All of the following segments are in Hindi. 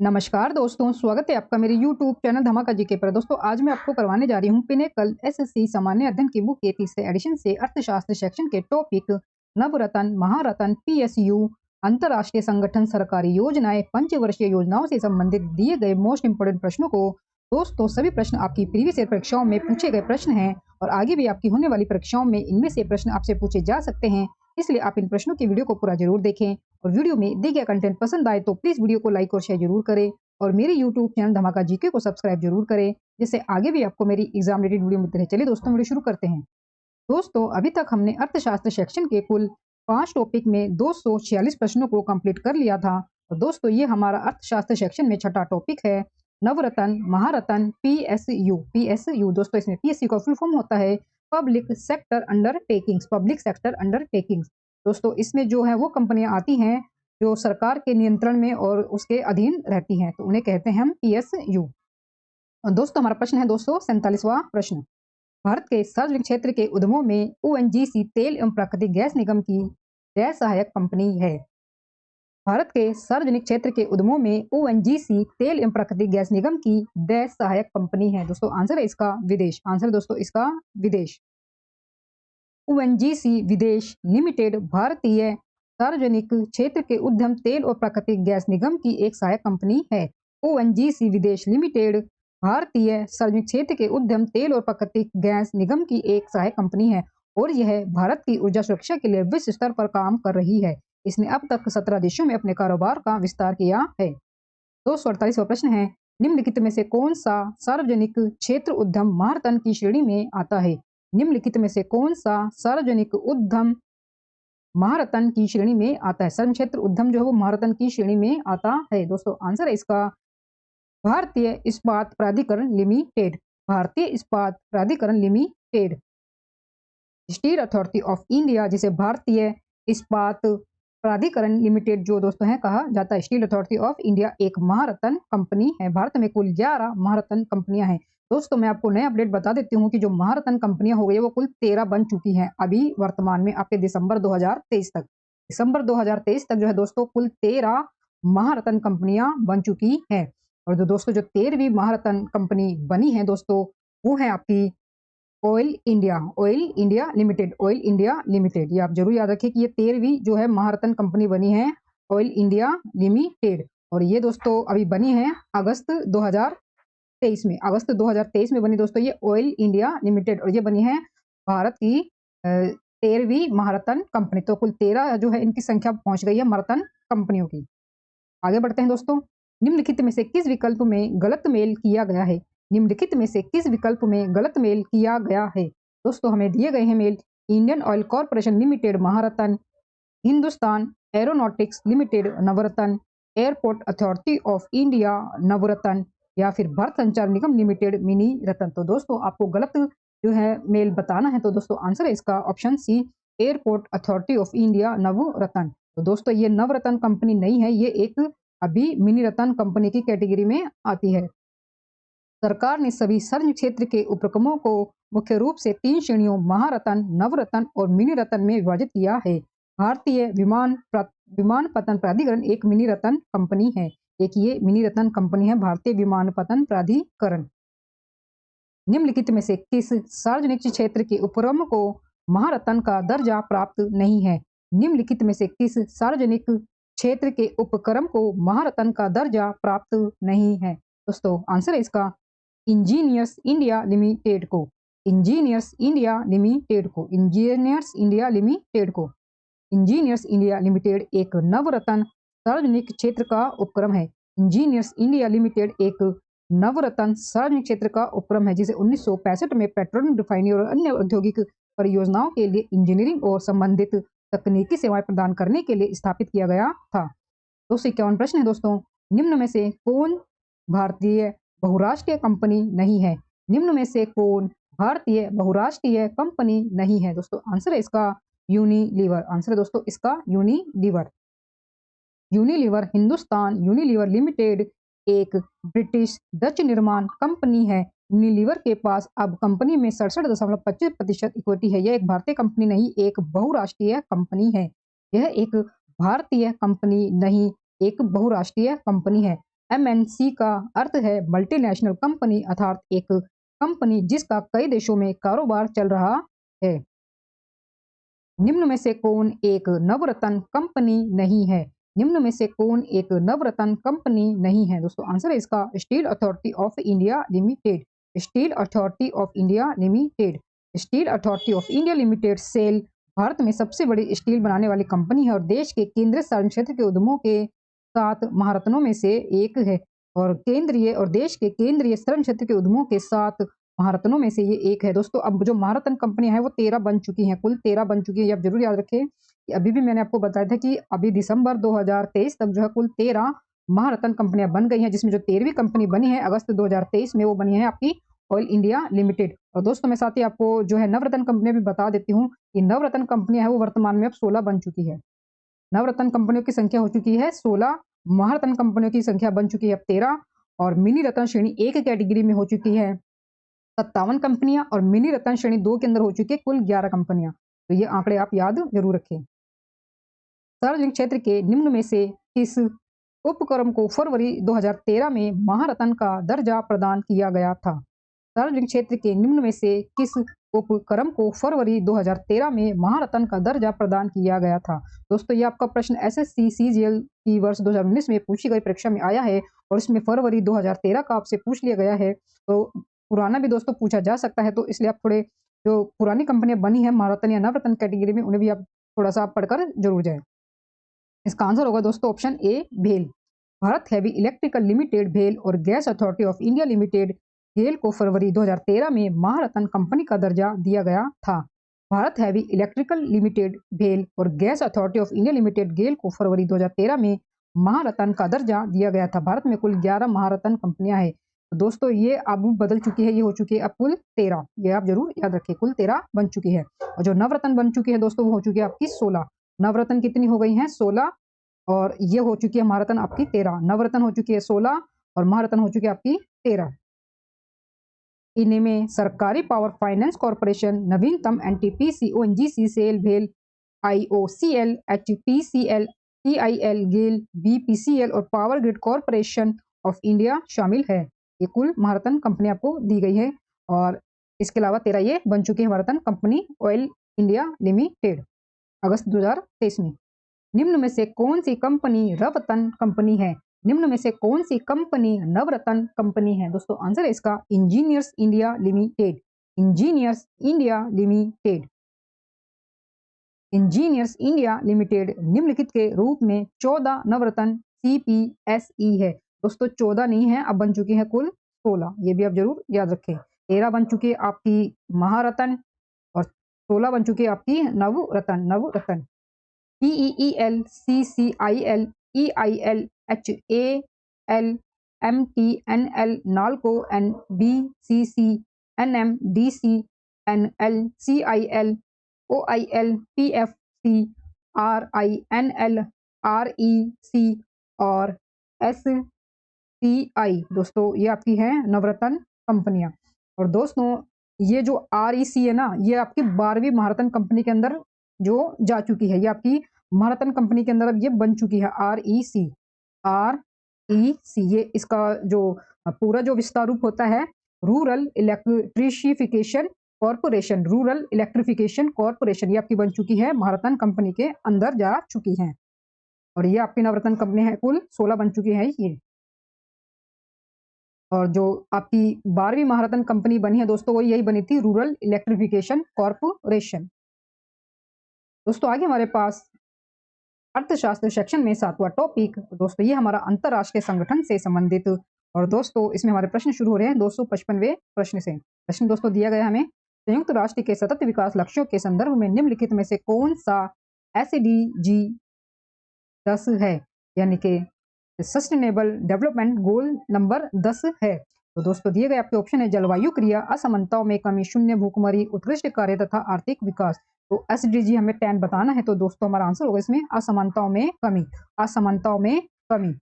नमस्कार दोस्तों, स्वागत है आपका मेरे यूट्यूब चैनल धमाका जीके पर। दोस्तों आज मैं आपको करवाने जा रही हूँ पिनेकल एसएससी सामान्य अध्ययन की बुक के तीसरे एडिशन से अर्थशास्त्र सेक्शन के टॉपिक नवरत्न, महारत्न, पीएसयू, अंतर्राष्ट्रीय संगठन, सरकारी योजनाएं, पंचवर्षीय योजनाओं से संबंधित दिए गए मोस्ट इंपोर्टेंट प्रश्नों को। दोस्तों सभी प्रश्न आपकी प्रीवियस ईयर परीक्षाओं में पूछे गए प्रश्न हैं और आगे भी आपकी होने वाली परीक्षाओं में इनमें से प्रश्न आपसे पूछे जा सकते हैं। इसलिए आप इन प्रश्नों की वीडियो को पूरा जरूर देखें और वीडियो में दिए गया कंटेंट पसंद आए तो प्लीज वीडियो को लाइक और शेयर जरूर करें और मेरे यूट्यूब चैनल धमाका जीके को सब्सक्राइब जरूर करें, जिससे आगे भी आपको मेरी एग्जाम रिलेटेड वीडियो मिलती रहे। चलिए दोस्तों वीडियो शुरू करते हैं। दोस्तों अभी तक हमने अर्थशास्त्र सेक्शन के कुल 5 टॉपिक में 246 प्रश्नों को कंप्लीट कर लिया था। और दोस्तों ये हमारा अर्थशास्त्र सेक्शन में छठा टॉपिक है नवरत्न, महारत्न, पीएसयू। पीएसयू दोस्तों इसमें पीएसयू का फुल फॉर्म होता है public sector undertakings. Public sector undertakings दोस्तों इसमें जो है वो कंपनियां आती हैं जो सरकार के नियंत्रण में और उसके अधीन रहती हैं, तो उन्हें कहते हैं हम पीएसयू। और दोस्तों हमारा प्रश्न है 247वां प्रश्न। भारत के सार्वजनिक क्षेत्र के उद्यमों में ओएनजीसी तेल एवं प्राकृतिक गैस निगम की गैर सहायक कंपनी है। भारत के सार्वजनिक क्षेत्र के उद्यमों में ओएनजीसी तेल एवं प्राकृतिक गैस निगम की गैर सहायक कंपनी है। दोस्तों आंसर है इसका विदेश। आंसर दोस्तों इसका विदेश। ओएनजीसी विदेश लिमिटेड भारतीय सार्वजनिक क्षेत्र के उद्यम तेल और प्राकृतिक गैस निगम की एक सहायक कंपनी है। ओएनजीसी विदेश लिमिटेड भारतीय सार्वजनिक क्षेत्र के उद्यम तेल और प्राकृतिक गैस निगम की एक सहायक कंपनी है और यह भारत की ऊर्जा सुरक्षा के लिए विश्व स्तर पर काम कर रही है। इसने अब तक 17 देशों में अपने कारोबार का विस्तार किया है। 248वां प्रश्न है निम्नलिखित में से कौन सा सार्वजनिक क्षेत्र उद्यम महारत्न की श्रेणी में आता है। निम्नलिखित में से कौन सा सार्वजनिक उद्यम महारत्न की श्रेणी में आता है। सार्वजनिक क्षेत्र उद्यम जो है वो महारत्न की श्रेणी में आता है। दोस्तों आंसर है इसका भारतीय इस्पात प्राधिकरण लिमिटेड। भारतीय इस्पात प्राधिकरण limited. Steel authority of India जिसे भारतीय इस्पात प्राधिकरण लिमिटेड जो दोस्तों है कहा जाता है। स्टील अथॉरिटी ऑफ इंडिया एक महारत्न कंपनी है। भारत में कुल 11 महारत्न कंपनियां हैं। दोस्तों मैं आपको नया अपडेट बता देती हूँ कि जो महारत्न कंपनियां हो गई वो कुल 13 बन चुकी हैं अभी वर्तमान में आपके दिसंबर 2023 तक। दिसंबर 2023 तक जो है दोस्तों कुल 13 महारत्न कंपनियां बन चुकी हैं। और जो दोस्तों जो 13वीं महारत्न कंपनी बनी है दोस्तों वो है आपकी oil India. Oil India limited. Oil India limited ये आप जरूर याद रखिए कि ये 13वीं जो है महारत्न कंपनी बनी है ऑयल इंडिया लिमिटेड। और ये दोस्तों अभी बनी है अगस्त 2023 में। अगस्त 2023 में बनी दोस्तों ये ऑयल इंडिया लिमिटेड और ये बनी है भारत की 13वीं महारत्न कंपनी। तो कुल 13 जो है इनकी संख्या पहुंच गई है महारत्न कंपनियों की। आगे बढ़ते हैं दोस्तों। निम्नलिखित में से किस विकल्प में गलत मेल किया गया है। निम्नलिखित में से किस विकल्प में गलत मेल किया गया है। दोस्तों हमें दिए गए हैं मेल Indian Oil Corporation Limited Maharatna, Hindustan Aeronautics Limited Navratna, Airport Authority of India Navratna या फिर भारत संचार निगम लिमिटेड मिनी रत्न। तो दोस्तों आपको गलत जो है मेल बताना है। तो दोस्तों आंसर है इसका option C Airport Authority of India Navratna. तो दोस्तों ये नवरत्न कंपनी नहीं है, ये एक अभी मिनी रत्न कंपनी की कैटेगरी में आती है। सरकार ने सभी सार्वजनिक क्षेत्र के उपक्रमों को मुख्य रूप से 3 श्रेणियों महारत्न, नवरत्न और मिनी रत्न में विभाजित किया है। भारतीय विमानपत्तन प्राधिकरण एक मिनी रत्न कंपनी है। एक ये मिनी रत्न कंपनी है भारतीय विमानपत्तन प्राधिकरण। निम्नलिखित में से किस सार्वजनिक क्षेत्र के उपक्रम को महारत्न का दर्जा प्राप्त नहीं है। निम्नलिखित में से किस सार्वजनिक क्षेत्र के उपक्रम को महारत्न का दर्जा प्राप्त नहीं है। दोस्तों आंसर है इसका इंजीनियर्स इंडिया लिमिटेड को। इंजीनियर्स इंडिया लिमिटेड को। इंजीनियर्स इंडिया लिमिटेड को। इंजीनियर्स इंडिया लिमिटेड एक नवरत्न सार्वजनिक क्षेत्र का उपक्रम है। इंजीनियर्स इंडिया लिमिटेड एक नवरत्न सार्वजनिक क्षेत्र का उपक्रम है जिसे 1965 में पेट्रोलियम रिफाइनरी और अन्य औद्योगिक परियोजनाओं के लिए इंजीनियरिंग और संबंधित तकनीकी सेवाएं प्रदान करने के लिए स्थापित किया गया था। 251 प्रश्न है दोस्तों। निम्न में से कौन भारतीय बहुराष्ट्रीय कंपनी नहीं है। निम्न में से कौन भारतीय बहुराष्ट्रीय कंपनी नहीं है। दोस्तों आंसर है इसका यूनिलीवर। आंसर है दोस्तों इसका Unilever. Unilever Hindustan Unilever limited एक ब्रिटिश डच निर्माण कंपनी है। यूनिलीवर के पास अब कंपनी में 67.25% इक्विटी है। यह एक भारतीय कंपनी नहीं, एक बहुराष्ट्रीय कंपनी है। यह एक भारतीय कंपनी नहीं, एक बहुराष्ट्रीय कंपनी है। MNC का अर्थ है मल्टीनेशनल कंपनी, अर्थात एक कंपनी जिसका कई देशों में कारोबार चल रहा है। निम्न में से कौन एक नवरत्न कंपनी नहीं है? निम्न में से कौन एक नवरत्न कंपनी नहीं है? दोस्तों आंसर है इसका steel authority of India limited. Steel authority of India limited. Steel authority of India limited SAIL Bharat में सबसे बड़ी स्टील बनाने वाली कंपनी है और देश के केंद्रीय सार्वजनिक क्षेत्र के उद्यमों के 7 महारत्नों में से एक है। और देश के केंद्रीय सार्वजनिक क्षेत्र के उद्यमों के 7 महारत्नों में से ये एक है। दोस्तों अब जो महारत्न कंपनियां हैं वो 13 बन चुकी हैं, कुल 13 बन चुकी है। आप जरूर याद रखें कि अभी भी मैंने आपको बताया था कि अभी दिसंबर 2023 तक जो है कुल 13 महारत्न कंपनियां बन गई हैं, जिसमें जो 13वीं कंपनी बनी है अगस्त 2023 में वो बनी है आपकी ऑयल इंडिया लिमिटेड। और दोस्तों मैं साथ ही आपको जो है नवरत्न कंपनियां भी बता देती हूँ कि नवरत्न कंपनियां है वो वर्तमान में अब 16 बन चुकी है। नवरत्न कंपनियों की संख्या हो चुकी है 16, महारत्न कंपनियों की संख्या बन चुकी है अब 13 और मिनी रत्न श्रेणी 1 कैटेगरी में हो चुकी है 57 कंपनियां और मिनी रत्न श्रेणी 2 के अंदर हो चुकी है कुल 11 कंपनियां। तो ये आंकड़े आप याद जरूर रखें। सार्वजनिक क्षेत्र के निम्न में से किस उपक्रम को फरवरी 2013 में महारत्न का दर्जा प्रदान किया गया था? सार्वजनिक क्षेत्र के निम्न में से किस उपक्रम को फरवरी 2013 में महारत्न का दर्जा प्रदान किया गया था? दोस्तों ये आपका प्रश्न एसएससी सीजीएल की वर्ष 2019 में पूछी गई परीक्षा में आया है और इसमें फरवरी 2013 का आपसे पूछ लिया गया है। तो पुराना भी दोस्तों पूछा जा सकता है, तो इसलिए आप थोड़े जो पुरानी कंपनियां बनी है महारत्न या नवरत्न कैटेगरी में उन्हें भी आप थोड़ा सा पढ़कर जरूर जाए। इसका आंसर होगा दोस्तों ऑप्शन ए भेल। भारत हैवी इलेक्ट्रिकल लिमिटेड भेल और Gas Authority of India Limited GAIL को फरवरी 2013 में महारत्न कंपनी का दर्जा दिया गया था। भारत हैवी इलेक्ट्रिकल लिमिटेड भेल और Gas Authority of India Limited GAIL को फरवरी 2013 में महारत्न का दर्जा दिया गया था। भारत में कुल 11 महारत्न कंपनियां हैं। तो दोस्तों ये अब बदल चुकी है, ये हो चुकी है अब कुल 13। ये आप जरूर याद रखिए, कुल 13 बन चुकी है। और जो नवरत्न बन चुकी है दोस्तों वो हो चुकी है आपकी 16। नवरत्न कितनी हो गई हैं? 16 और ये हो चुकी है महारत्न आपकी 13। नवरत्न हो चुकी है 16 और महारत्न हो चुकी है आपकी 13। इनमें सरकारी पावर फाइनेंस कॉर्पोरेशन, नवीनतम एनटीपीसी, ओएनजीसी, सेल, भेल, आईओसीएल, एचपीसीएल, ईआईएल, गेल, बीपीसीएल और power grid corporation of India शामिल है। ये कुल महारत्न कंपनी आपको दी गई है और इसके अलावा 13 ये बन चुकी है महारत्न कंपनी ऑयल इंडिया लिमिटेड अगस्त 2023 में। निम्न में से कौन सी कंपनी रवतन कंपनी है? निम्न में से कौन सी कंपनी नवरत्न कंपनी है? दोस्तों आंसर है इसका engineers India limited. Engineers India limited. Engineers India limited निम्नलिखित के रूप में 14 नवरत्न सीपीएसई है। दोस्तों 14 नहीं है, अब बन चुकी है कुल 16। ये भी आप जरूर याद रखें। 13 बन चुकी है आपकी महारत्न और 16 बन चुकी है आपकी नवरत्न। नवरत्न PEEL, CCIL, EIL, HAL, MTNL, NALCO, NBCC, NMDC, NL, CIL, OIL, PFC, RINL, REC और SCI। दोस्तों ये आपकी है नवरत्न कंपनियां। और दोस्तों ये जो REC है ना, ये आपकी 12वीं महारत्न कंपनी के अंदर जो जा चुकी है। ये आपकी महारत्न कंपनी के अंदर अब ये बन चुकी है REC। REC ये इसका जो पूरा जो विस्तार रूप होता है rural electrification corporation. Rural electrification corporation ये आपकी बन चुकी है महारत्न कंपनी के अंदर जा चुकी है और ये आपकी नवरत्न कंपनी है, कुल 16 बन चुकी है ये। और जो आपकी 12वीं महारत्न कंपनी बनी है दोस्तों वो यही बनी थी, रूरल इलेक्ट्रिफिकेशन कॉर्पोरेशन। दोस्तों आगे हमारे पास अर्थशास्त्र सेक्शन में 7वां टॉपिक दोस्तों ये हमारा अंतरराष्ट्रीय संगठन से संबंधित। और दोस्तों इसमें हमारे प्रश्न शुरू हो रहे हैं 255वें प्रश्न से। प्रश्न दोस्तों दिया गया हमें, संयुक्त राष्ट्र के सतत विकास लक्ष्यों के संदर्भ में निम्नलिखित में से कौन सा SDG 10 है, यानी कि सस्टेनेबल डेवलपमेंट गोल नंबर 10 है। तो दोस्तों दिए गए आपके ऑप्शन है जलवायु क्रिया, असमानताओं में कमी, शून्य भूखमरी, उत्कृष्ट कार्य तथा आर्थिक विकास। तो SDG हमें 10 बताना है, तो दोस्तों हमारा आंसर होगा इसमें असमानताओं में कमी। असमानताओं में कमी।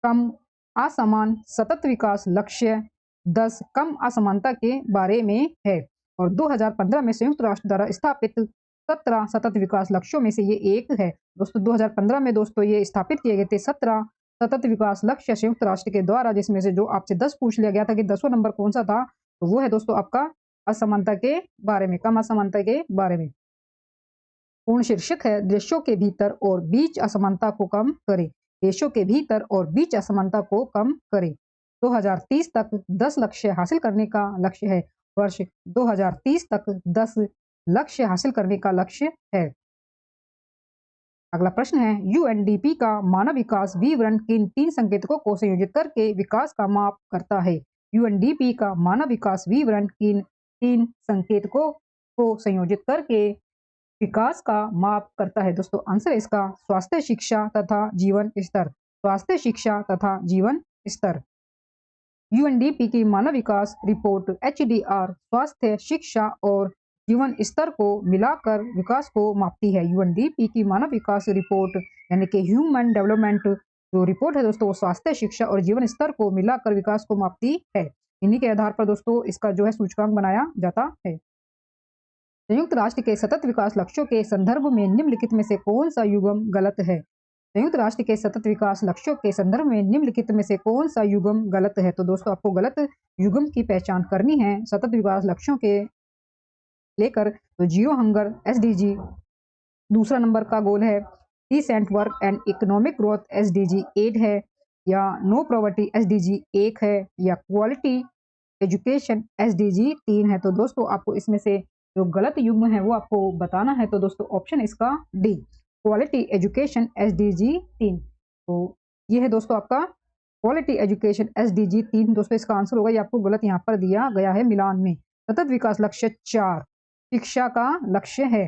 कम असमान सतत विकास लक्ष्य 10 कम असमानता के बारे में है और 2015 में संयुक्त राष्ट्र द्वारा स्थापित 17 सतत विकास लक्ष्यों में से ये एक है। दोस्तों 2015 में दोस्तों ये स्थापित किए गए थे 17 सतत विकास लक्ष्य संयुक्त राष्ट्र के द्वारा, जिसमें से जो आपसे 10 पूछ लिया गया था कि 10वां नंबर कौन सा था, तो वो है दोस्तों आपका असमानता के बारे में, कम असमानता के बारे में। पूर्ण शीर्षक है देशों के भीतर और बीच असमानता को कम करें। देशों के भीतर और बीच असमानता को कम करें। 2030 तक 10 लक्ष्य हासिल करने का लक्ष्य है। वर्ष 2030 तक 10 लक्ष्य हासिल करने का लक्ष्य है। अगला प्रश्न है यूएनडीपी का मानव विकास विवरण किन 3 संकेतकों को संयोजित करके विकास का माप करता है। यूएनडीपी का मानव विकास विवरण किन 3 संकेतकों को संयोजित करके विकास का माप करता है। दोस्तों आंसर इसका स्वास्थ्य, शिक्षा तथा जीवन स्तर। स्वास्थ्य, शिक्षा तथा जीवन स्तर। यूएनडीपी की मानव विकास रिपोर्ट एचडीआर स्वास्थ्य, शिक्षा और जीवन स्तर को मिलाकर विकास को मापती है। यूएनडीपी की मानव विकास रिपोर्ट यानी कि ह्यूमन डेवलपमेंट जो रिपोर्ट है दोस्तों, वो स्वास्थ्य, शिक्षा और जीवन स्तर को मिलाकर विकास को मापती है। इन्हीं के आधार पर दोस्तों इसका जो है सूचकांक बनाया जाता है। संयुक्त राष्ट्र के सतत विकास लक्ष्यों के संदर्भ में निम्नलिखित में से कौन सा युग्म गलत है। संयुक्त राष्ट्र के सतत विकास लक्ष्यों के संदर्भ में निम्नलिखित में से कौन सा युग्म गलत है। तो दोस्तों आपको गलत युग्म की पहचान करनी है सतत विकास लक्ष्यों के लेकर। तो जीरो हंगर एसडीजी दूसरा नंबर का गोल है, decent work and economic growth SDG 8 है, या नो पॉवर्टी एसडीजी 1 है, या क्वालिटी एजुकेशन एसडीजी 3 है। तो दोस्तों आपको इसमें से जो गलत युग्म है वो आपको बताना है। तो दोस्तों ऑप्शन इसका डी, क्वालिटी एजुकेशन एसडीजी 3। तो ये है दोस्तों आपका क्वालिटी एजुकेशन एसडीजी 3 दोस्तों इसका आंसर होगा। ये आपको गलत यहाँ पर दिया गया है मिलान में। सतत विकास लक्ष्य 4 शिक्षा का लक्ष्य है।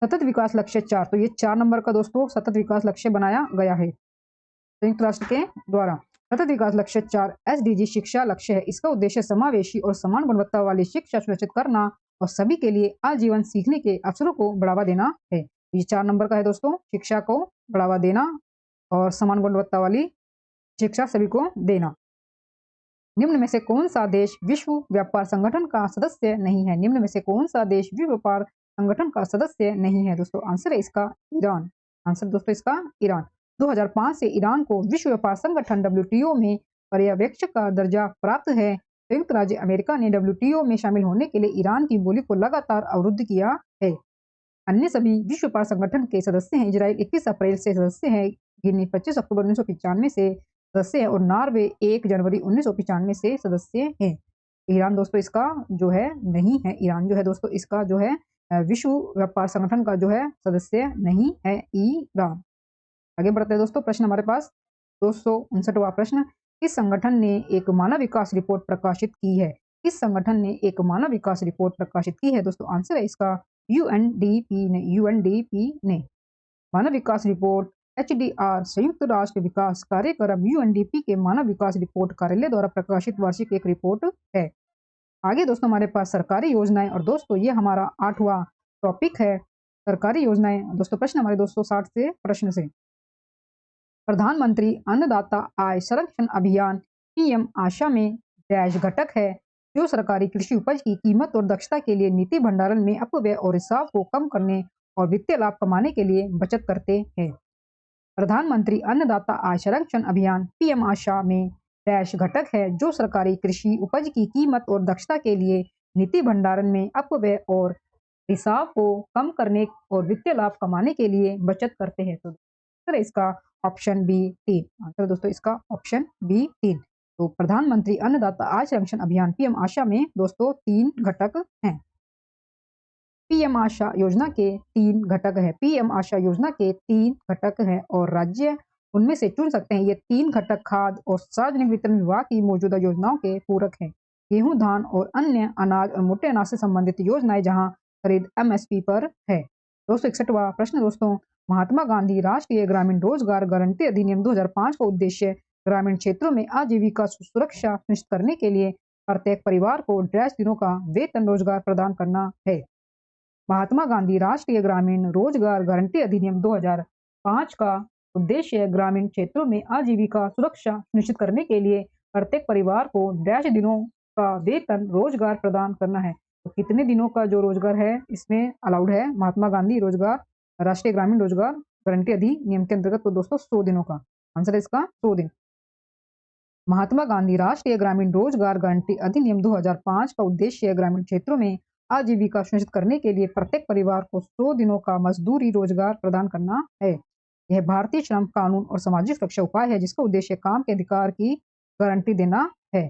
सतत विकास लक्ष्य 4, तो ये 4 नंबर का दोस्तों सतत विकास लक्ष्य बनाया गया है संयुक्त राष्ट्र के द्वारा। सतत विकास लक्ष्य 4 एसडीजी शिक्षा लक्ष्य है। इसका उद्देश्य समावेशी और समान गुणवत्ता वाली शिक्षा सुनिश्चित करना और सभी के लिए आजीवन सीखने के अवसरों को बढ़ावा देना है। ये 4 नंबर का है दोस्तों, शिक्षा को बढ़ावा देना और समान गुणवत्ता वाली शिक्षा सभी को देना। निम्न में से कौन सा देश विश्व व्यापार संगठन का सदस्य नहीं है। निम्न में से कौन सा देश विश्व व्यापार संगठन का सदस्य नहीं है। दोस्तों आंसर है इसका ईरान। आंसर दोस्तों इसका ईरान। 2005 से ईरान को विश्व व्यापार संगठन डब्ल्यूटीओ में पर्यवेक्षक का दर्जा प्राप्त है। संयुक्त राज्य अमेरिका ने डब्ल्यूटीओ में शामिल होने के लिए ईरान की बोली को लगातार अवरुद्ध किया है। अन्य सभी विश्व व्यापार संगठन के सदस्य हैं। इजराइल 21 अप्रैल से सदस्य है, गिनी 25 अक्टूबर 1995 से सदस्य है और नॉर्वे 1 जनवरी 1995 से सदस्य हैं। ईरान दोस्तों इसका जो है नहीं है। ईरान जो है दोस्तों इसका जो है विश्व व्यापार संगठन का जो है सदस्य नहीं है ईरान। आगे बढ़ते हैं दोस्तों, प्रश्न हमारे पास 259वां प्रश्न, किस संगठन ने एक मानव विकास रिपोर्ट प्रकाशित की है। किस संगठन ने एक मानव विकास रिपोर्ट प्रकाशित की है। दोस्तों आंसर है इसका यूएनडीपी ने। मानव विकास रिपोर्ट एचडीआर संयुक्त राष्ट्र विकास कार्यक्रम यूएनडीपी के मानव विकास रिपोर्ट कार्यालय द्वारा प्रकाशित वार्षिक एक रिपोर्ट है। आगे दोस्तों हमारे पास सरकारी योजनाएं, और दोस्तों ये हमारा 8वां टॉपिक है सरकारी योजनाएं। दोस्तों प्रश्न हमारे 260 से प्रश्न से, प्रधानमंत्री अन्नदाता आय संरक्षण अभियान पीएम आशा में डैश घटक है जो सरकारी कृषि उपज की कीमत और दक्षता के लिए नीति भंडारण में अपव्यय और रिसाव को कम करने और वित्तीय लाभ कमाने के लिए बचत करते हैं। प्रधानमंत्री अन्नदाता आय संरक्षण अभियान पीएम आशा में डैश घटक है जो सरकारी कृषि उपज की कीमत और दक्षता के लिए नीति भंडारण में अपव्यय और रिसाव को कम करने और वित्तीय लाभ कमाने के लिए बचत करते हैं। तो इसका ऑप्शन बी 3 आंसर दोस्तों इसका ऑप्शन बी 3। तो प्रधानमंत्री अन्नदाता आय संरक्षण अभियान पीएम आशा में दोस्तों 3 घटक हैं। पीएम आशा योजना के 3 घटक है। पीएम आशा योजना के 3 घटक हैं और राज्य उनमें से चुन सकते हैं। ये 3 घटक खाद्य और सार्वजनिक वितरण विभाग की मौजूदा योजनाओं के पूरक हैं। गेहूं, धान और अन्य अनाज और मोटे अनाज से संबंधित योजनाएं जहां खरीद एमएसपी पर है। 261वां प्रश्न दोस्तों, महात्मा गांधी राष्ट्रीय ग्रामीण रोजगार गारंटी अधिनियम 2005 का उद्देश्य ग्रामीण क्षेत्रों में आजीविका सुरक्षा सुनिश्चित करने के लिए प्रत्येक परिवार को डैश दिनों का वेतन रोजगार प्रदान करना है। महात्मा गांधी राष्ट्रीय ग्रामीण रोजगार गारंटी अधिनियम 2005 का उद्देश्य ग्रामीण क्षेत्रों में आजीविका सुरक्षा सुनिश्चित करने के लिए प्रत्येक परिवार को डैश दिनों का वेतन रोजगार प्रदान करना है। तो कितने दिनों का जो रोजगार है इसमें अलाउड है महात्मा गांधी रोजगार राष्ट्रीय ग्रामीण रोजगार गारंटी अधिनियम के अंतर्गत। तो दोस्तों 100 दिनों का। आंसर है इसका 100 दिन। महात्मा गांधी राष्ट्रीय ग्रामीण रोजगार गारंटी अधिनियम 2005 का उद्देश्य ग्रामीण क्षेत्रों में आजीविका सुनिश्चित करने के लिए प्रत्येक परिवार को 100 दिनों का मजदूरी रोजगार प्रदान करना है। यह भारतीय श्रम कानून और सामाजिक सुरक्षा उपाय है जिसका उद्देश्य काम के अधिकार की गारंटी देना है।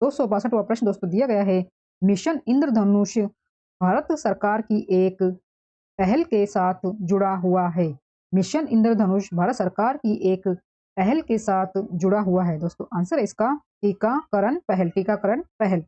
262वां प्रश्न दोस्तों दिया गया है, मिशन इंद्रधनुष भारत सरकार की एक पहल के साथ जुड़ा हुआ है। मिशन इंद्रधनुष भारत सरकार की एक पहल के साथ जुड़ा हुआ है। दोस्तों आंसर है इसका टीकाकरण पहल। टीकाकरण पहल।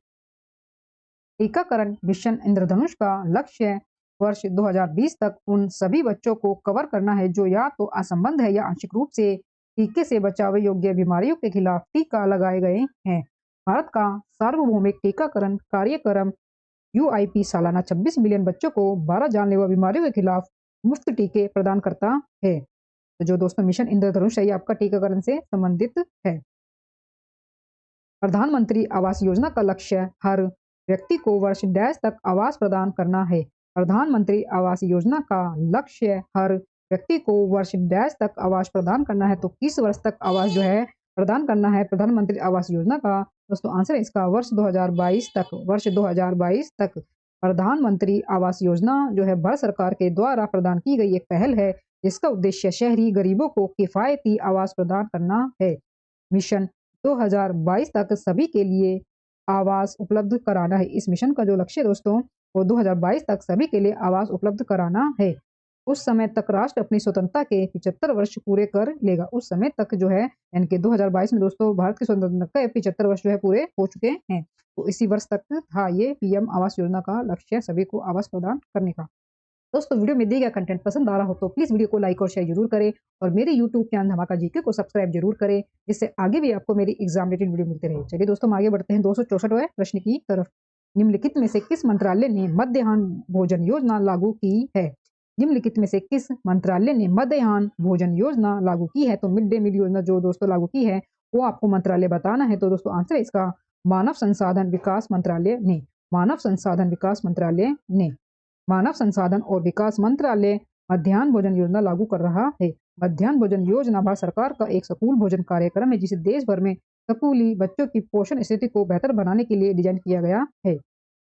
टीकाकरण मिशन इंद्रधनुष का लक्ष्य वर्ष 2020 तक उन सभी बच्चों को कवर करना है जो या तो असंबद्ध है या आंशिक रूप से टीके से बचाव योग्य बीमारियों के खिलाफ टीका लगाए गए हैं। भारत का सार्वभौमिक टीकाकरण कार्यक्रम UIP सालाना 26 मिलियन बच्चों को 12 जानलेवा बीमारियों के खिलाफ मुफ्त टीके प्रदान करता है। तो जो दोस्तों मिशन इंद्रधनुष है ये आपका टीकाकरण से संबंधित है। प्रधानमंत्री आवास योजना का लक्ष्य हर व्यक्ति को वर्ष डैश तक आवास प्रदान करना है। प्रधानमंत्री आवास योजना का लक्ष्य हर व्यक्ति को वर्ष डैश तक आवास प्रदान करना है। तो किस वर्ष तक आवास जो है प्रदान करना है प्रधानमंत्री आवास योजना का? दोस्तों आंसर है इसका वर्ष 2022 तक। वर्ष 2022 तक प्रधानमंत्री आवास योजना जो है भारत सरकार के द्वारा प्रदान की गई एक पहल है जिसका उद्देश्य शहरी गरीबों को किफायती आवास प्रदान करना है। मिशन 2022 तक सभी के लिए आवास उपलब्ध कराना है। इस मिशन का जो लक्ष्य है दोस्तों वो 2022 तक सभी के लिए आवास उपलब्ध कराना है। उस समय तक राष्ट्र अपनी स्वतंत्रता के 75 वर्ष पूरे कर लेगा। उस समय तक जो है यानी कि 2022 में दोस्तों भारत की स्वतंत्रता के 75 वर्ष जो है पूरे हो चुके हैं। तो इसी वर्ष तक था ये PM आवास योजना का लक्ष्य सभी को आवास प्रदान करने का। दोस्तों वीडियो में दिया गया कंटेंट पसंद आ रहा हो तो प्लीज वीडियो को लाइक और शेयर जरूर करें और मेरे यूट्यूब चैनल धमाका जीके को सब्सक्राइब जरूर करें जिससे आगे भी आपको मेरी एग्जाम रिलेटेड वीडियो मिलते रहे। चलिए दोस्तों हम आगे बढ़ते हैं 264वें प्रश्न की तरफ। निम्नलिखित में से किस मंत्रालय ने मध्याह्न भोजन योजना लागू की है? निम्नलिखित में से किस मंत्रालय ने मध्याह्न भोजन योजना लागू की है? तो मिड डे मील योजना जो दोस्तों लागू की है वो आपको मंत्रालय बताना है। तो दोस्तों आंसर है इसका मानव संसाधन विकास मंत्रालय ने। मानव संसाधन विकास मंत्रालय ने। मानव संसाधन और विकास मंत्रालय मध्याह्न भोजन योजना लागू कर रहा है। मध्याह्न भोजन योजना भारत सरकार का एक स्कूल भोजन कार्यक्रम है जिसे देश भर में स्कूली बच्चों की पोषण स्थिति को बेहतर बनाने के लिए डिजाइन किया गया है।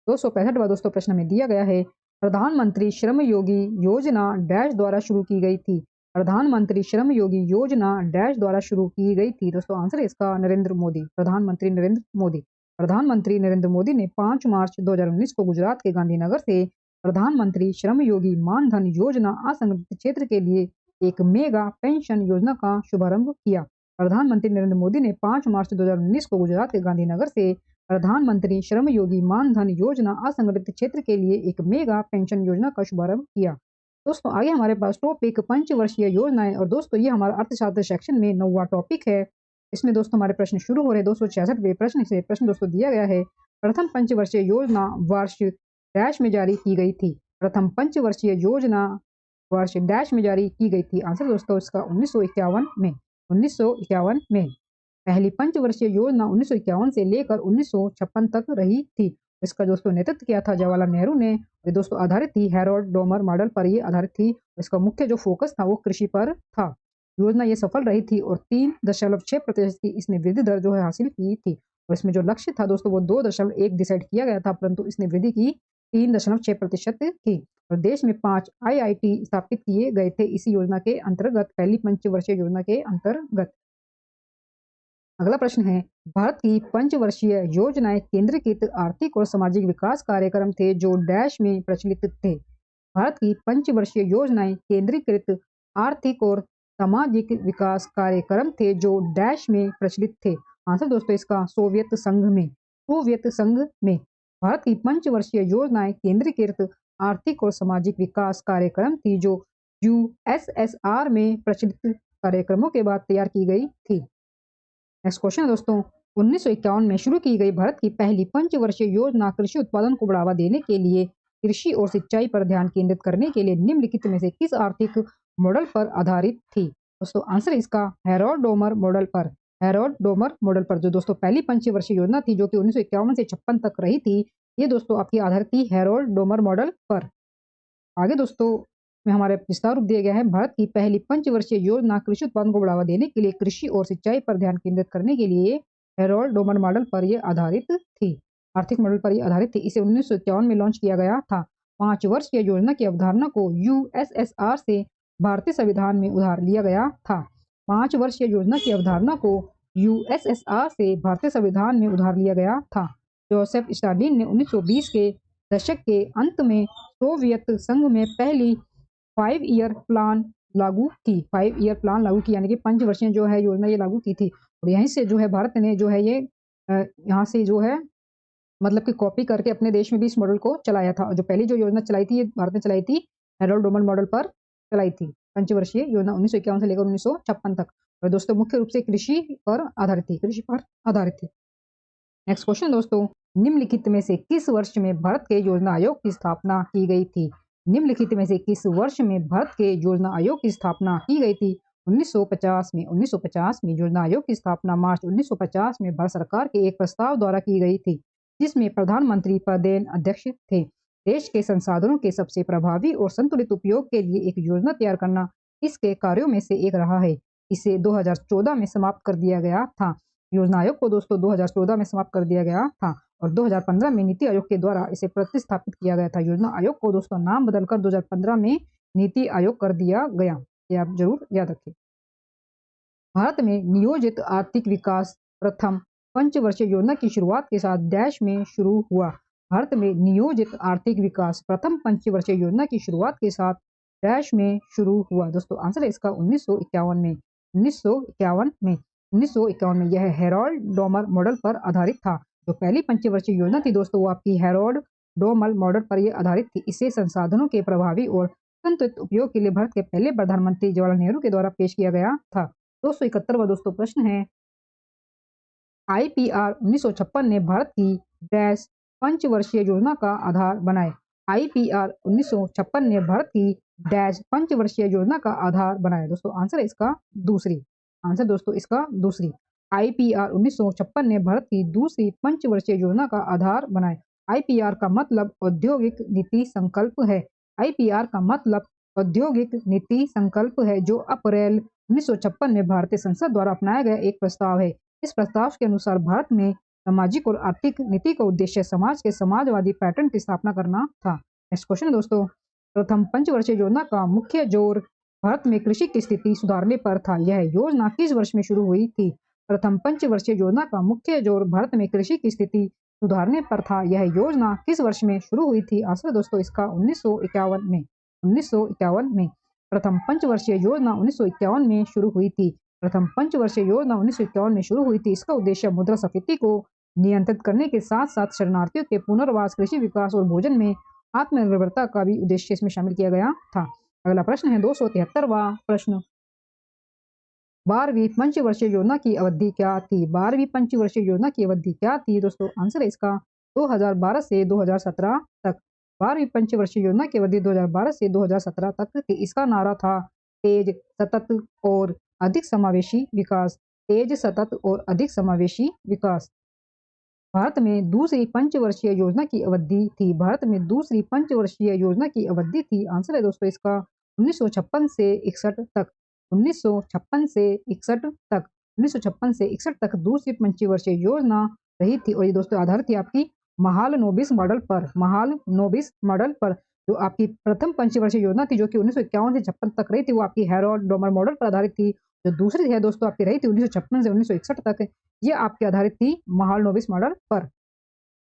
265वां दोस्तों प्रश्न में दिया गया है, प्रधानमंत्री श्रम योगी योजना डैश द्वारा शुरू की गई थी। प्रधानमंत्री श्रम योगी योजना डैश द्वारा शुरू की गई थी। दोस्तों आंसर है इसका नरेंद्र मोदी। प्रधानमंत्री नरेंद्र मोदी। प्रधानमंत्री नरेंद्र मोदी ने 5 मार्च 2019 को गुजरात के गांधीनगर से प्रधानमंत्री श्रम योगी मानधन योजना असंगठित क्षेत्र के लिए एक मेगा पेंशन योजना का शुभारंभ किया। प्रधानमंत्री नरेंद्र मोदी ने 5 मार्च 2019 को गुजरात के गांधीनगर से प्रधानमंत्री श्रम योगी मानधन योजना असंगठित क्षेत्र के लिए एक मेगा पेंशन योजना का शुभारंभ किया। दोस्तों आगे हमारे पास टॉपिक पंचवर्षीय योजनाएं और दोस्तों ये हमारा अर्थशास्त्र सेक्शन में 9वां टॉपिक है। इसमें दोस्तों हमारे प्रश्न शुरू हो रहे हैं 266वें प्रश्न से। प्रश्न दोस्तों दिया गया है, प्रथम पंचवर्षीय योजना वर्ष डैश में जारी की गई थी। प्रथम पंचवर्षीय योजना वर्ष डैश में जारी की गई थी। आंसर दोस्तों इसका 1951 में। 1951 में। पहली पंचवर्षीय योजना 1951 से लेकर 1956 तक रही थी। इसका दोस्तों नेतृत्व किया था जवाहरलाल नेहरू ने। ये दोस्तों आधारित थी हैरोल्ड डोमर मॉडल पर ये आधारित थी। इसका मुख्य जो फोकस था वो कृषि पर था। योजना ये सफल रही थी और 3.6% की इसने वृद्धि दर जो है हासिल की थी। और इसमें जो लक्ष्य था दोस्तों वो 2.1 डिसाइड किया गया था परंतु इसने वृद्धि की 3.6% की। और देश में 5 IIT स्थापित किए गए थे इसी योजना के अंतर्गत, पहली पंचवर्षीय योजना के अंतर्गत। अगला प्रश्न है, भारत की पंचवर्षीय योजनाएं केंद्रीकृत आर्थिक और सामाजिक विकास कार्यक्रम थे जो डैश में प्रचलित थे। भारत की पंचवर्षीय योजनाएं केंद्रीकृत आर्थिक और सामाजिक विकास कार्यक्रम थे जो डैश में प्रचलित थे। आंसर दोस्तों इसका सोवियत संघ में। सोवियत संघ में। भारत की पंचवर्षीय योजनाएं केंद्रीकृत आर्थिक और सामाजिक विकास कार्यक्रम थी जो USSR में प्रचलित कार्यक्रमों के बाद तैयार की गई थी। नेक्स्ट क्वेश्चन है दोस्तों, 1951 में शुरू की गई भारत की पहली पंचवर्षीय योजना कृषि उत्पादन को बढ़ावा देने के लिए कृषि और सिंचाई पर ध्यान केंद्रित करने के लिए निम्नलिखित में से किस आर्थिक मॉडल पर आधारित थी? दोस्तों आंसर इसका हैरोल्ड डोमर मॉडल पर। हैरोल्ड डोमर मॉडल पर जो दोस्तों पहली पंचवर्षीय योजना थी जो कि 1951 से 56 तक रही थी, ये दोस्तों आपकी आधारित थी हैरोल्ड डोमर मॉडल पर। आगे दोस्तों में हमारे विस्तार रूप दिया गया है। भारत की पहली पंचवर्षीय योजना कृषि उत्पादन को बढ़ावा देने के लिए कृषि और सिंचाई पर ध्यान केंद्रित करने के लिए हेरोल्ड डोमर मॉडल पर यह आधारित थी। आर्थिक मॉडल पर यह आधारित थी। इसे 1951 में लॉन्च किया गया था। 5 वर्षीय योजना की अवधारणा को यूएसएसआर से भारतीय संविधान में उधार लिया गया था। 5 वर्षीय योजना की अवधारणा को यूएसएसआर से भारतीय संविधान में उधार लिया गया था। जोसेफ स्टालिन ने 1920 के दशक के अंत में सोवियत संघ में पहली 5 ईयर प्लान लागू की। 5 ईयर प्लान लागू की, यानी कि 5 वर्षीय जो है योजना ये लागू की थी। और यहीं से जो है भारत ने जो है ये यहाँ से जो है मतलब कि कॉपी करके अपने देश में भी इस मॉडल को चलाया था। और जो पहली जो योजना चलाई थी ये भारत ने चलाई थी, हेरोल्ड डोमर मॉडल पर चलाई थी। पंचवर्षीय योजना 1951 से लेकर 1956 तक। और दोस्तों मुख्य रूप से कृषि पर आधारित थी, कृषि पर आधारित थी। नेक्स्ट क्वेश्चन दोस्तों, निम्नलिखित में से किस वर्ष में भारत के योजना आयोग की स्थापना की गई थी? निम्नलिखित में से किस वर्ष में भारत के योजना आयोग की स्थापना की गई थी? 1950 में। 1950 में योजना आयोग की स्थापना मार्च 1950 में भारत सरकार के एक प्रस्ताव द्वारा की गई थी, जिसमें प्रधानमंत्री पदेन अध्यक्ष थे। देश के संसाधनों के सबसे प्रभावी और संतुलित उपयोग के लिए एक योजना तैयार करना इसके कार्यों में से एक रहा है। इसे 2014 में समाप्त कर दिया गया था। योजना आयोग को दोस्तों 2014 में समाप्त कर दिया गया था और 2015 में नीति आयोग के द्वारा इसे प्रतिस्थापित किया गया था। योजना आयोग को दोस्तों नाम बदलकर 2015 में नीति आयोग कर दिया गया। ये आप जरूर याद रखें। भारत में नियोजित आर्थिक विकास प्रथम पंचवर्षीय योजना की शुरुआत के साथ डैश में शुरू हुआ। भारत में नियोजित आर्थिक विकास प्रथम पंचवर्षीय योजना की शुरुआत के साथ डैश में शुरू हुआ। दोस्तों आंसर है इसका 1951 में। 1951 में 1951 में यह हेरोल्ड डोमर मॉडल पर आधारित था। जो पहली पंचवर्षीय योजना थी दोस्तों वो आपकी हेरोल्ड डोमर मॉडल पर यह आधारित थी। इसे संसाधनों के प्रभावी और संतुलित उपयोग के लिए भारत के पहले प्रधानमंत्री जवाहरलाल नेहरू के द्वारा पेश किया गया था। 271वां दोस्तों प्रश्न है, आईपीआर 1956 ने भारत की डैश पंचवर्षीय योजना का आधार बनाए। आईपीआर 1956 ने भारत की डैश पंचवर्षीय योजना का आधार बनाया। दोस्तों आंसर है इसका दूसरी। आंसर दोस्तों इसका दूसरी। आईपीआर 1956 ने भारत की दूसरी पंचवर्षीय योजना का आधार बनाए। आईपीआर का मतलब औद्योगिक नीति संकल्प है। आईपीआर का मतलब औद्योगिक नीति संकल्प है, जो अप्रैल 1956 में भारतीय संसद द्वारा अपनाया गया एक प्रस्ताव है। इस प्रस्ताव के अनुसार भारत में सामाजिक और आर्थिक नीति का उद्देश्य समाज के समाजवादी पैटर्न की स्थापना करना था। नेक्स्ट क्वेश्चन दोस्तों, प्रथम पंचवर्षीय योजना का मुख्य जोर भारत में कृषि की स्थिति सुधारने पर था। यह योजना किस वर्ष में शुरू हुई थी? प्रथम पंचवर्षीय योजना का मुख्य जोर भारत में कृषि की स्थिति सुधारने पर था। यह योजना किस वर्ष में शुरू हुई थी? आंसर दोस्तों इसका 1951 में। 1951 में प्रथम पंचवर्षीय योजना 1951 में शुरू हुई थी। प्रथम पंचवर्षीय योजना 1951 में शुरू हुई थी। इसका उद्देश्य मुद्रास्फीति को नियंत्रित करने के साथ साथ शरणार्थियों के पुनर्वास, कृषि विकास और भोजन में आत्मनिर्भरता का भी उद्देश्य इसमें शामिल किया गया था। अगला प्रश्न है 273वां प्रश्न, 12वीं पंचवर्षीय योजना की अवधि क्या थी? 12वीं पंचवर्षीय योजना की अवधि क्या थी? दोस्तों आंसर है इसका 2012 से 2017 तक। 12वीं पंचवर्षीय योजना की अवधि 2012 से 2017 तक थी। इसका नारा था तेज, सतत और अधिक समावेशी विकास। तेज, सतत और अधिक समावेशी विकास। भारत में दूसरी पंचवर्षीय योजना की अवधि थी। भारत में दूसरी पंचवर्षीय योजना की अवधि थी। आंसर है दोस्तों इसका 1956 से 61 तक। 1956 से 61 तक। 1956 से 61 तक दूसरी पंचवर्षीय योजना रही थी। और ये दोस्तों आधारित थी आपकी महालनोबिस मॉडल पर। महालनोबिस मॉडल पर जो आपकी प्रथम पंचवर्षीय योजना थी, जो कि 1951 से 56 तक रही थी, वो आपकी हेरोल्ड डोमर मॉडल पर आधारित थी। जो दूसरी है दोस्तों आपकी रही थी 1956 से 1961 तक, ये आपके आधारित थी महालनोबिस मॉडल पर।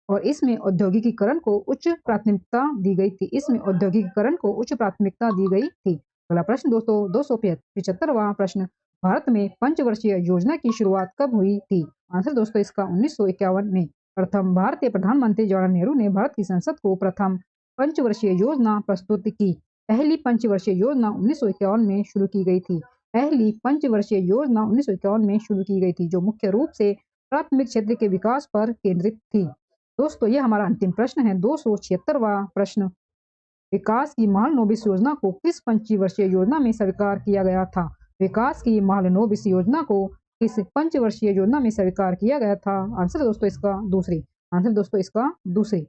और इसमें औद्योगिकीकरण को उच्च प्राथमिकता दी गई थी। इसमें औद्योगिकीकरण को उच्च प्राथमिकता दी गई थी। अगला प्रश्न दोस्तों 275वां प्रश्न, भारत में पंचवर्षीय योजना की शुरुआत कब हुई थी? आंसर दोस्तों इसका 1951 में। प्रथम भारतीय प्रधानमंत्री जवाहरलाल नेहरू ने भारत की संसद को प्रथम पंचवर्षीय योजना प्रस्तुत की। पहली पंचवर्षीय योजना 1951 में शुरू की गई थी। पहली पंचवर्षीय योजना 1951 में शुरू की गई थी, जो मुख्य रूप से प्राथमिक क्षेत्र के विकास पर केंद्रित थी। दोस्तों ये हमारा अंतिम प्रश्न है 276वां प्रश्न, विकास की महालनोबिस योजना को किस पंचवर्षीय योजना में स्वीकार किया गया था? विकास की महालनोबिस योजना को किस पंचवर्षीय योजना में स्वीकार किया गया था? आंसर दोस्तों इसका दूसरी। आंसर दोस्तों इसका दूसरी।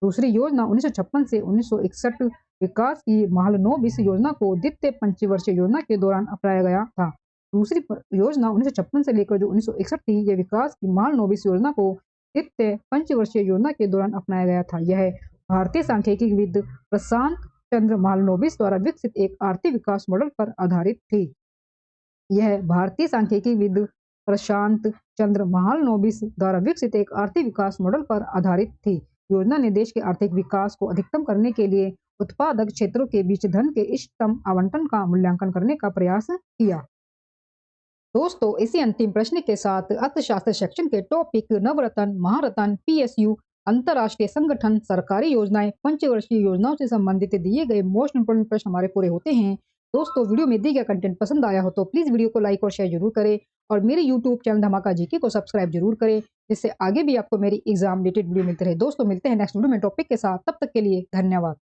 दूसरी योजना 1956 से 1961 विकास की महालनोबिस योजना को द्वितीय पंचवर्षीय योजना के दौरान अपनाया गया था। दूसरी योजना 1956 से लेकर जो 1961 थी, यह विकास की महालनोबिस योजना को द्वितीय पंचवर्षीय योजना के दौरान अपनाया गया था। यह भारतीय सांख्यिकीविद प्रशांत चंद्र महालनोबिस द्वारा विकसित एक आर्थिक विकास मॉडल पर आधारित थी। यह भारतीय सांख्यिकीविद प्रशांत चंद्र महालनोबिस द्वारा विकसित एक आर्थिक विकास मॉडल पर आधारित थी। योजना ने देश के आर्थिक विकास को अधिकतम करने के लिए उत्पादक क्षेत्रों के बीच धन के इष्टतम आवंटन का मूल्यांकन करने का प्रयास किया। दोस्तों, इसी अंतिम प्रश्न के साथ अर्थशास्त्र सेक्शन के टॉपिक नवरत्न, महारत्न, पीएसयू, अंतरराष्ट्रीय संगठन, सरकारी योजनाएं, पंचवर्षीय योजनाओं से संबंधित दिए गए मोस्ट इंपोर्टेंट प्रश्न हमारे पूरे होते हैं। दोस्तों, वीडियो में दिया गया कंटेंट पसंद आया हो तो प्लीज वीडियो को लाइक और शेयर जरूर करें और मेरे यूट्यूब चैनल धमाका जीके को सब्सक्राइब जरूर करें, जिससे आगे भी आपको मेरी एग्जाम रिलेटेड वीडियो मिलते रहे। दोस्तों, मिलते हैं नेक्स्ट वीडियो में टॉपिक के साथ। तब तक के लिए धन्यवाद।